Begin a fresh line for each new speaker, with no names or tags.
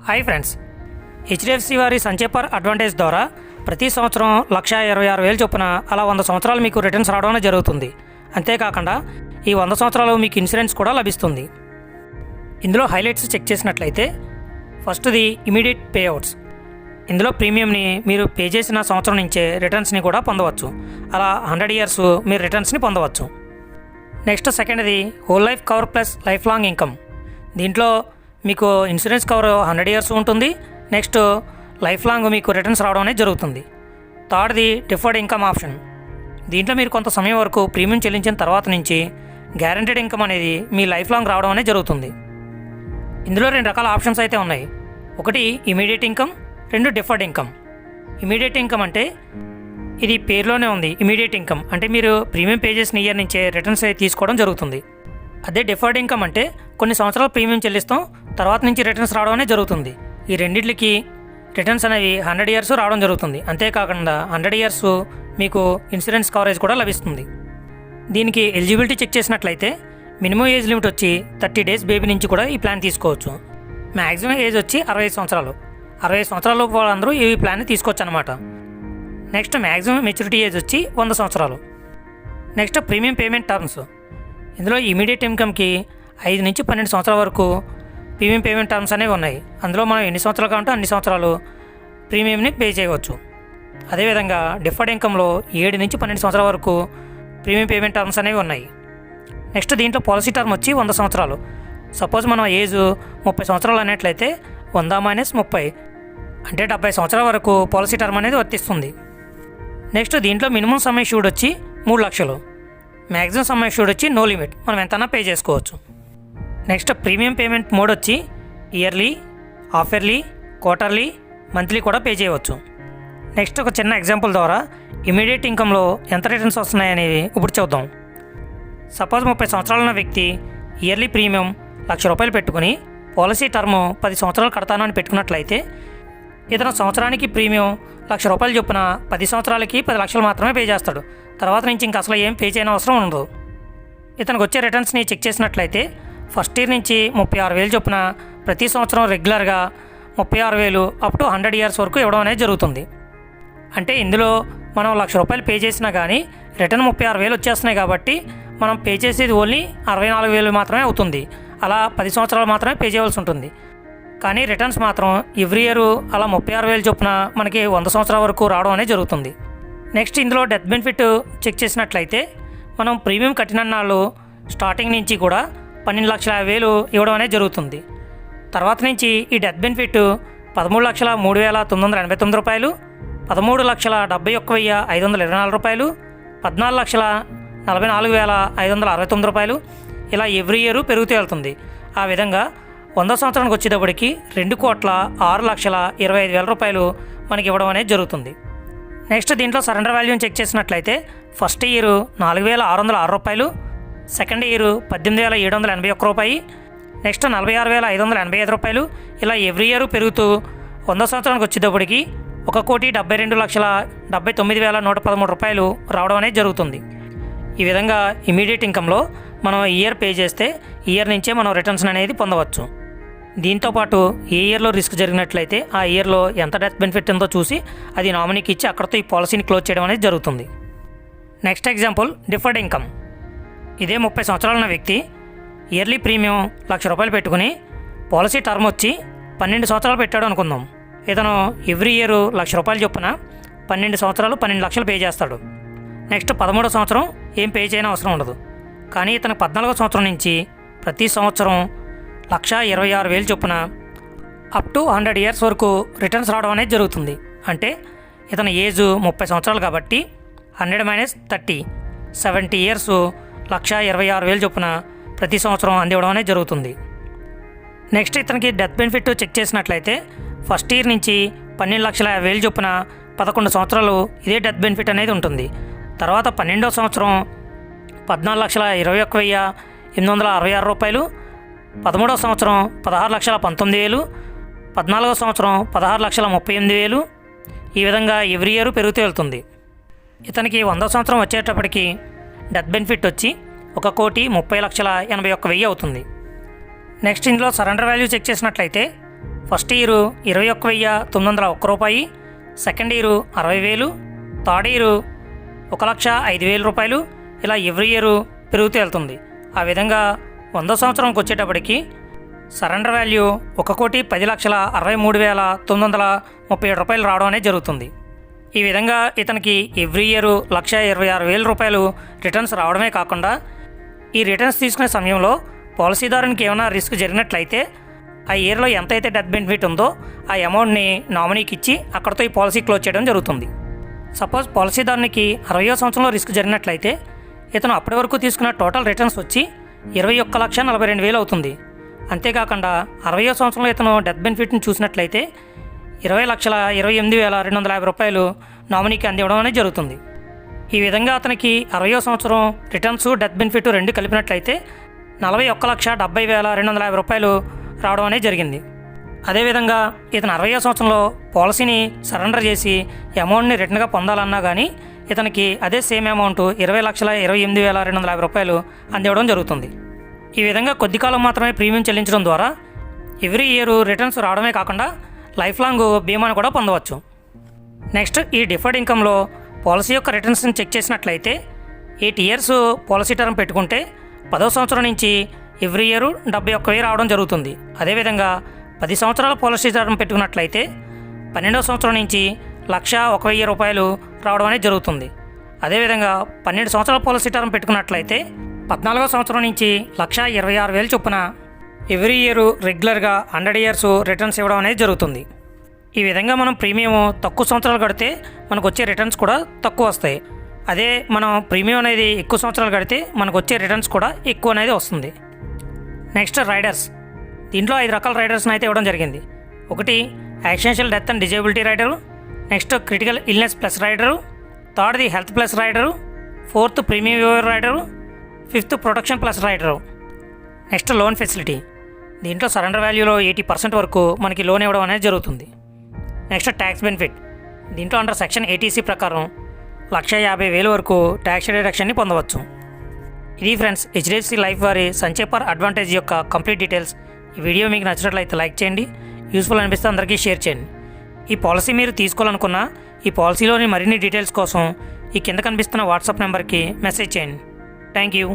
Hi friends, HDFC వారి సంచేపర్ advantage ద్వారా ప్రతి సంవత్సరం 1,26,000 చొప్పున అలా 100 సంవత్సరాలు మీకు రిటర్న్స్ రావడం జరుగుతుంది. అంతేకాకుండా ఈ 100 సంవత్సరాలు మీకు ఇన్సూరెన్స్ కూడా లభిస్తుంది. ఇందులో హైలైట్స్ చెక్ చేసినట్లయితే ఫస్ట్ది ఇమీడియట్ పేఅవుట్స్. ఇందులో ప్రీమియంని మీరు పే చేసిన సంవత్సరం నుంచే రిటర్న్స్ని కూడా పొందవచ్చు. అలా 100 ఇయర్స్ మీరు రిటర్న్స్ని పొందవచ్చు. నెక్స్ట్ సెకండ్ది whole life cover plus life long income. దీంట్లో మీకు ఇన్సూరెన్స్ కవర్ 100 ఇయర్స్ ఉంటుంది. నెక్స్ట్ లైఫ్ లాంగ్ మీకు రిటర్న్స్ రావడం అనేది జరుగుతుంది. థర్డ్ది డిఫర్డ్ ఇన్కమ్ ఆప్షన్. దీంట్లో మీరు కొంత సమయం వరకు ప్రీమియం చెల్లించిన తర్వాత నుంచి గ్యారంటీడ్ ఇన్కమ్ అనేది మీ లైఫ్ లాంగ్ రావడం అనేది జరుగుతుంది. ఇందులో 2 రకాల ఆప్షన్స్ అయితే ఉన్నాయి. ఒకటి immediate income, 2 deferred income. Immediate income అంటే ఇది పేరులోనే ఉంది. ఇమీడియట్ ఇన్కమ్ అంటే మీరు ప్రీమియం పే చేసిన ఇయర్ నుంచే రిటర్న్స్ తీసుకోవడం జరుగుతుంది. అదే డిఫర్డ్ ఇన్కమ్ అంటే కొన్ని సంవత్సరాలు ప్రీమియం చెల్లిస్తాం, తర్వాత నుంచి రిటర్న్స్ రావడం అనేది జరుగుతుంది. ఈ రెండింటికి రిటర్న్స్ అనేవి 100 ఇయర్స్ రావడం జరుగుతుంది. అంతేకాకుండా 100 ఇయర్స్ మీకు ఇన్సూరెన్స్ కవరేజ్ కూడా లభిస్తుంది. దీనికి ఎలిజిబిలిటీ చెక్ చేసినట్లయితే మినిమం ఏజ్ లిమిట్ వచ్చి 30 డేస్ బేబీ నుంచి కూడా ఈ ప్లాన్ తీసుకోవచ్చు. మ్యాక్సిమం ఏజ్ వచ్చి 65 సంవత్సరాలు. 65 సంవత్సరాల లోపు వాళ్ళందరూ ఈ ప్లాన్ని తీసుకోవచ్చు అనమాట. నెక్స్ట్ మ్యాక్సిమం మెచ్యూరిటీ ఏజ్ వచ్చి 100 సంవత్సరాలు. Next premium payment terms. ఇందులో ఇమీడియట్ ఇన్కమ్కి 5 నుంచి 12 సంవత్సరాల వరకు ప్రీమియం పేమెంట్ టర్మ్స్ అనేవి ఉన్నాయి. అందులో మనం ఎన్ని సంవత్సరాలు కావాలంటే అన్ని సంవత్సరాలు ప్రీమియంని పే చేయవచ్చు. అదేవిధంగా డిఫర్డ్ ఇన్కంలో 7 నుంచి 12 సంవత్సరాల వరకు ప్రీమియం పేమెంట్ టర్మ్స్ అనేవి ఉన్నాయి. నెక్స్ట్ దీంట్లో పాలసీ టర్మ్ వచ్చి 100 సంవత్సరాలు. సపోజ్ మనం ఏజ్ 30 సంవత్సరాలు అనేట్లయితే 100 - 30 అంటే 70 సంవత్సరాల వరకు పాలసీ టర్మ్ అనేది వర్తిస్తుంది. నెక్స్ట్ దీంట్లో మినిమం సమ్ అష్యూర్డ్ వచ్చి 3 లక్షలు. మ్యాక్సిమం సమ్ అష్యూర్డ్ వచ్చి నో లిమిట్, మనం ఎంతైనా పే చేసుకోవచ్చు. నెక్స్ట్ ప్రీమియం పేమెంట్ మోడ్ వచ్చి yearly, half yearly, quarterly, monthly కూడా పే చేయవచ్చు. నెక్స్ట్ ఒక చిన్న ఎగ్జాంపుల్ ద్వారా ఇమీడియట్ ఇన్కంలో ఎంత రిటర్న్స్ వస్తున్నాయనేవి ఇప్పుడు చూద్దాం. సపోజ్ 30 సంవత్సరాలు ఉన్న వ్యక్తి ఇయర్లీ ప్రీమియం ₹1,00,000 పెట్టుకుని పాలసీ టర్మ్ 10 సంవత్సరాలు కడతాను అని పెట్టుకున్నట్లయితే ఇతను సంవత్సరానికి ప్రీమియం ₹1,00,000 చొప్పున 10 సంవత్సరాలకి 10 లక్షలు మాత్రమే పే చేస్తాడు. తర్వాత నుంచి ఇంకా అసలు ఏం పే చేయని అవసరం ఉండదు. ఇతనికి వచ్చే రిటర్న్స్ని చెక్ చేసినట్లయితే ఫస్ట్ ఇయర్ నుంచి 36,000 చొప్పున ప్రతి సంవత్సరం రెగ్యులర్గా 36,000 అప్ టు 100 ఇయర్స్ వరకు ఇవ్వడం అనేది జరుగుతుంది. అంటే ఇందులో మనం ₹1,00,000 పే చేసినా కానీ రిటర్న్ 36,000 వచ్చేస్తున్నాయి కాబట్టి మనం పే చేసేది ఓన్లీ 64,000 మాత్రమే అవుతుంది. అలా 10 సంవత్సరాలు మాత్రమే పే చేయవలసి ఉంటుంది. కానీ రిటర్న్స్ మాత్రం ఎవ్రీ ఇయర్ అలా 36,000 చొప్పున మనకి 100 సంవత్సరాల వరకు రావడం అనేది జరుగుతుంది. నెక్స్ట్ ఇందులో డెత్ బెనిఫిట్ చెక్ చేసినట్లయితే మనం ప్రీమియం కట్టిన నాళ్ళు స్టార్టింగ్ నుంచి కూడా 12,50,000 ఇవ్వడం అనేది జరుగుతుంది. తర్వాత నుంచి ఈ డెత్ బెనిఫిట్ ₹13,03,989, ₹13,71,524, ₹14,44,569 ఇలా ఎవ్రీ ఇయర్ పెరుగుతూ వెళ్తుంది. ఆ విధంగా 100 సంవత్సరానికి వచ్చేటప్పటికి ₹2,06,25,000 మనకి ఇవ్వడం అనేది జరుగుతుంది. నెక్స్ట్ దీంట్లో సరెండర్ వాల్యూని చెక్ చేసినట్లయితే first year ₹4,606, second year ₹18,781, next ₹46,585 ఇలా ఎవ్రీ ఇయర్ పెరుగుతూ 100 సంవత్సరానికి వచ్చేటప్పటికి ₹1,72,79,113 రావడం అనేది జరుగుతుంది. ఈ విధంగా ఇమీడియట్ ఇన్కంలో మనం ఇయర్ పే చేస్తే ఇయర్ నుంచే మనం రిటర్న్స్ అనేది పొందవచ్చు. దీంతోపాటు ఏ ఇయర్లో రిస్క్ జరిగినట్లయితే ఆ ఇయర్లో ఎంత డెత్ బెనిఫిట్ ఉందో చూసి అది నామినీకి ఇచ్చి అక్కడితో ఈ పాలసీని క్లోజ్ చేయడం అనేది జరుగుతుంది. Next example deferred income. ఇదే 30 సంవత్సరాలు ఉన్న వ్యక్తి ఇయర్లీ ప్రీమియం ₹1,00,000 పెట్టుకుని పాలసీ టర్మ్ వచ్చి 12 సంవత్సరాలు పెట్టాడు అనుకుందాం. ఇతను ఎవ్రీ ఇయర్ ₹1,00,000 చొప్పున 12 సంవత్సరాలు 12 లక్షలు పే చేస్తాడు. నెక్స్ట్ 13వ సంవత్సరం ఏం పే చేయని అవసరం ఉండదు. కానీ ఇతను 14వ సంవత్సరం నుంచి ప్రతి సంవత్సరం 1,26,000 చొప్పున అప్ టు 100 ఇయర్స్ వరకు రిటర్న్స్ రావడం అనేది జరుగుతుంది. అంటే ఇతని ఏజ్ 30 సంవత్సరాలు కాబట్టి 100 - 30 70 ఇయర్స్ 1,26,000 చొప్పున ప్రతి సంవత్సరం అందివ్వడం అనేది జరుగుతుంది. నెక్స్ట్ ఇతనికి డెత్ బెనిఫిట్ చెక్ చేసినట్లయితే ఫస్ట్ ఇయర్ నుంచి 12,50,000 చొప్పున 11 సంవత్సరాలు ఇదే డెత్ బెనిఫిట్ అనేది ఉంటుంది. తర్వాత 12వ సంవత్సరం 14,21,866, 13వ సంవత్సరం 16,19,000, 14వ సంవత్సరం 16,38,000 ఈ విధంగా ఎవ్రీ ఇయర్ పెరుగుతూ వెళ్తుంది. ఇతనికి 100వ సంవత్సరం వచ్చేటప్పటికి డెత్ బెనిఫిట్ వచ్చి 1,30,30,81,000 అవుతుంది. నెక్స్ట్ ఇందులో సరెండర్ వాల్యూ చెక్ చేసినట్లయితే ఫస్ట్ ఇయర్ 21,901 రూపాయి, సెకండ్ ఇయర్ 60,000, థర్డ్ ఇయర్ 1,05,000 రూపాయలు, ఇలా ఎవ్రీ ఇయర్ పెరుగుతూ వెళ్తుంది. ఆ విధంగా 100 సంవత్సరంకి వచ్చేటప్పటికి సరెండర్ వాల్యూ 1,10,63,937 రూపాయలు రావడం అనేది జరుగుతుంది. ఈ విధంగా ఇతనికి ఎవ్రీ ఇయర్ 1,26,000 రూపాయలు రిటర్న్స్ రావడమే కాకుండా ఈ రిటర్న్స్ తీసుకునే సమయంలో పాలసీదారునికి ఏమైనా రిస్క్ జరిగినట్లయితే ఆ ఇయర్లో ఎంతైతే డెత్ బెనిఫిట్ ఉందో ఆ అమౌంట్ని నామినీకి ఇచ్చి అక్కడితో ఈ పాలసీ క్లోజ్ చేయడం జరుగుతుంది. సపోజ్ పాలసీదారునికి 60వ సంవత్సరంలో రిస్క్ జరిగినట్లయితే ఇతను అప్పటి వరకు తీసుకున్న టోటల్ రిటర్న్స్ వచ్చి 21,42,000 అవుతుంది. అంతేకాకుండా 60వ సంవత్సరంలో ఇతను డెత్ బెనిఫిట్ని చూసినట్లయితే 20,28,250 రూపాయలు నామినీకి అందివ్వడం అనేది జరుగుతుంది. ఈ విధంగా అతనికి 60వ సంవత్సరం రిటర్న్స్ డెత్ బెనిఫిట్ రెండు కలిపినట్లయితే 41,70,250 రూపాయలు రావడం అనేది జరిగింది. అదేవిధంగా ఇతను 60వ సంవత్సరంలో పాలసీని సరెండర్ చేసి అమౌంట్ని రిటర్న్గా పొందాలన్నా కానీ ఇతనికి అదే సేమ్ అమౌంట్ 20,28,250 రూపాయలు అందివ్వడం జరుగుతుంది. ఈ విధంగా కొద్ది కాలం మాత్రమే ప్రీమియం చెల్లించడం ద్వారా ఎవ్రీ ఇయర్ రిటర్న్స్ రావడమే కాకుండా లైఫ్ లాంగ్ బీమాను కూడా పొందవచ్చు. నెక్స్ట్, ఈ డిఫర్డ్ ఇన్కంలో పాలసీ యొక్క రిటర్న్స్ని చెక్ చేసినట్లయితే 8 ఇయర్స్ పాలసీ టర్మ్ పెట్టుకుంటే 10వ సంవత్సరం నుంచి ఎవ్రీ ఇయర్ 71,000 రావడం జరుగుతుంది. అదేవిధంగా 10 సంవత్సరాల పాలసీ టర్మ్ పెట్టుకున్నట్లయితే 12వ సంవత్సరం నుంచి 1,01,000 రూపాయలు రావడం అనేది జరుగుతుంది. అదేవిధంగా 12 సంవత్సరాల పాలసీ టర్మ్ పెట్టుకున్నట్లయితే 14వ సంవత్సరం నుంచి 1,26,000 చొప్పున ఎవ్రీ ఇయర్ రెగ్యులర్గా 100 ఇయర్స్ రిటర్న్స్ ఇవ్వడం అనేది జరుగుతుంది. ఈ విధంగా మనం ప్రీమియం తక్కువ సంవత్సరాలు కడితే మనకు వచ్చే రిటర్న్స్ కూడా తక్కువ వస్తాయి. అదే మనం ప్రీమియం అనేది ఎక్కువ సంవత్సరాలు కడితే మనకు వచ్చే రిటర్న్స్ కూడా ఎక్కువ అనేది వస్తుంది. Next, riders. దీంట్లో 5 రకాల రైడర్స్ని అయితే ఇవ్వడం జరిగింది. ఒకటి accidental death and disability rider, next critical illness plus rider, థర్డ్ది health plus rider, fourth premium waiver rider, fifth protection plus rider. Next, loan facility. దీంట్లో సరెండర్ వాల్యూలో 80% వరకు మనకి లోన్ ఇవ్వడం అనేది జరుగుతుంది. Next, tax benefit. దీంట్లో అండర్ సెక్షన్ 80C ప్రకారం 1,50,000 వరకు ట్యాక్స్ డిడక్షన్ని పొందవచ్చు. ఇది ఫ్రెండ్స్ హెచ్డిఎఫ్సి లైఫ్ వారి సంచయ్ పర్ అడ్వాంటేజ్ యొక్క కంప్లీట్ డీటెయిల్స్. ఈ వీడియో మీకు నచ్చినట్లయితే లైక్ చేయండి, యూస్ఫుల్ అనిపిస్తే అందరికీ షేర్ చేయండి. ఈ పాలసీ మీరు తీసుకోవాలనుకున్నా ఈ పాలసీలోని మరిన్ని డీటెయిల్స్ కోసం ఈ కింద కనిపిస్తున్న వాట్సాప్ నెంబర్కి మెసేజ్ చేయండి. Thank you.